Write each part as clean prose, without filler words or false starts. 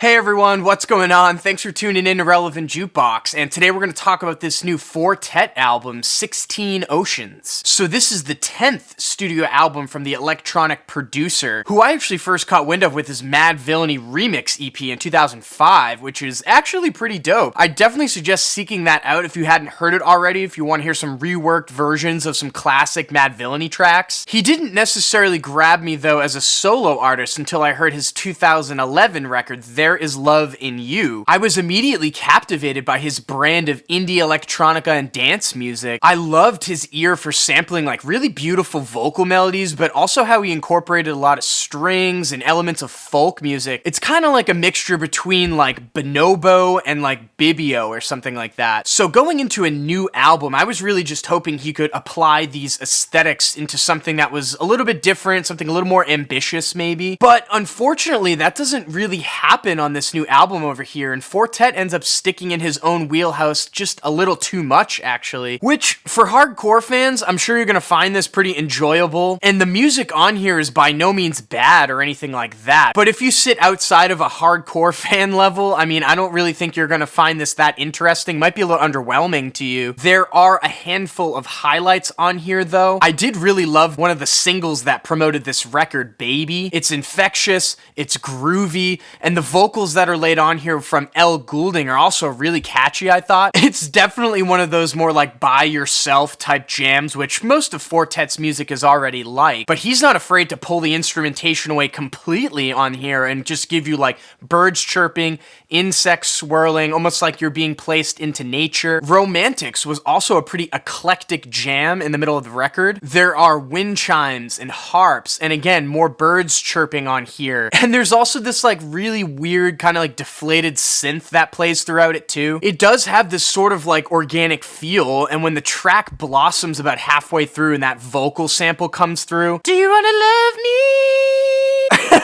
Hey everyone, what's going on? Thanks for tuning in to Relevant Jukebox, and today we're going to talk about this new Four Tet album, 16 Oceans. So this is the 10th studio album from the electronic producer, who I actually first caught wind of with his Mad Villainy Remix EP in 2005, which is actually pretty dope. I definitely suggest seeking that out if you hadn't heard it already, if you want to hear some reworked versions of some classic Mad Villainy tracks. He didn't necessarily grab me though as a solo artist until I heard his 2011 record, There Is Love in You. I was immediately captivated by his brand of indie electronica and dance music. I loved his ear for sampling like really beautiful vocal melodies, but also how he incorporated a lot of strings and elements of folk music. It's kind of like a mixture between like Bonobo and like Bibio or something like that. So going into a new album, I was really just hoping he could apply these aesthetics into something that was a little bit different, something a little more ambitious maybe. But unfortunately, that doesn't really happen on this new album over here, and Four Tet ends up sticking in his own wheelhouse just a little too much, actually. Which, for hardcore fans, I'm sure you're gonna find this pretty enjoyable, and the music on here is by no means bad or anything like that. But if you sit outside of a hardcore fan level, I mean, I don't really think you're gonna find this that interesting. Might be a little underwhelming to you. There are a handful of highlights on here, though. I did really love one of the singles that promoted this record, Baby. It's infectious, it's groovy, and the vocals that are laid on here from Elle Goulding are also really catchy, I thought. It's definitely one of those more like by yourself type jams, which most of Four Tet's music is already like, but he's not afraid to pull the instrumentation away completely on here and just give you like birds chirping, insects swirling, almost like you're being placed into nature. Romantics was also a pretty eclectic jam in the middle of the record. There are wind chimes and harps, and again, more birds chirping on here. And there's also this like really weird kind of like deflated synth that plays throughout it too. It does have this sort of like organic feel, and when the track blossoms about halfway through and that vocal sample comes through, do you wanna love me?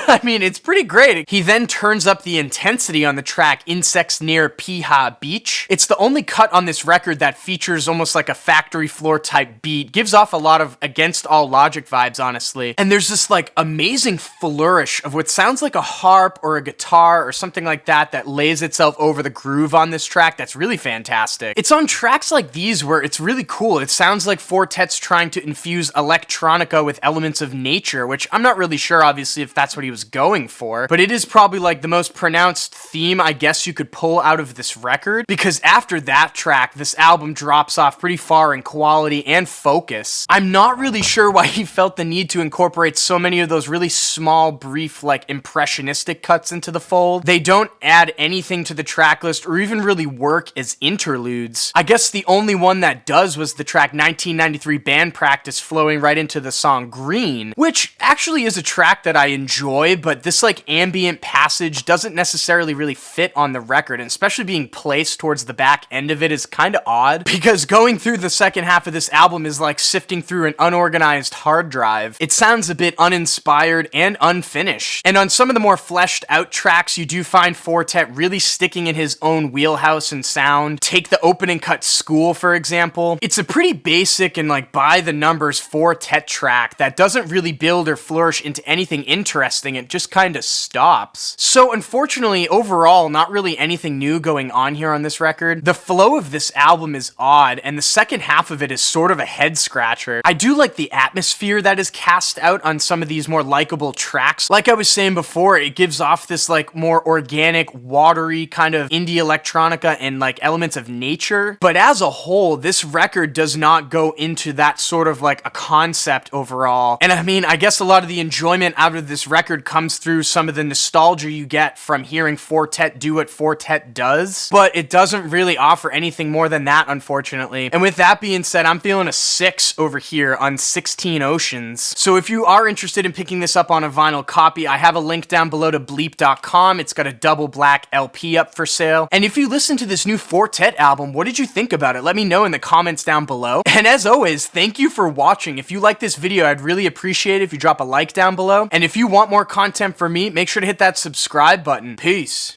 I mean, it's pretty great. He then turns up the intensity on the track Insects Near Piha Beach. It's the only cut on this record that features almost like a factory floor type beat. Gives off a lot of Against All Logic vibes, honestly. And there's this like amazing flourish of what sounds like a harp or a guitar or something like that that lays itself over the groove on this track that's really fantastic. It's on tracks like these where it's really cool. It sounds like Four Tet's trying to infuse electronica with elements of nature, which I'm not really sure, obviously, if that's what he was going for, but it is probably like the most pronounced theme I guess you could pull out of this record, because after that track, this album drops off pretty far in quality and focus. I'm not really sure why he felt the need to incorporate so many of those really small, brief, like impressionistic cuts into the fold. They don't add anything to the track list or even really work as interludes. I guess the only one that does was the track 1993 Band Practice flowing right into the song Green, which actually is a track that I enjoy, but this like ambient passage doesn't necessarily really fit on the record, and especially being placed towards the back end of it is kind of odd, because going through the second half of this album is like sifting through an unorganized hard drive. It sounds a bit uninspired and unfinished, and on some of the more fleshed out tracks, you do find Four Tet really sticking in his own wheelhouse and sound. Take the opening cut School, for example. It's a pretty basic and like by the numbers Four Tet track that doesn't really build or flourish into anything interesting. It just kind of stops. So unfortunately, overall, not really anything new going on here on this record. The flow of this album is odd, and the second half of it is sort of a head scratcher. I do like the atmosphere that is cast out on some of these more likable tracks. Like I was saying before, it gives off this like more organic, watery kind of indie electronica and like elements of nature. But as a whole, this record does not go into that sort of like a concept overall. And I mean, I guess a lot of the enjoyment out of this record comes through some of the nostalgia you get from hearing Four Tet do what Four Tet does, but it doesn't really offer anything more than that, unfortunately. And with that being said, I'm feeling a 6 over here on 16 Oceans. So if you are interested in picking this up on a vinyl copy, I have a link down below to bleep.com. It's got a double black LP up for sale. And if you listen to this new Four Tet album, what did you think about it? Let me know in the comments down below. And as always, thank you for watching. If you like this video, I'd really appreciate it if you drop a like down below. And if you want more content from me, make sure to hit that subscribe button. Peace.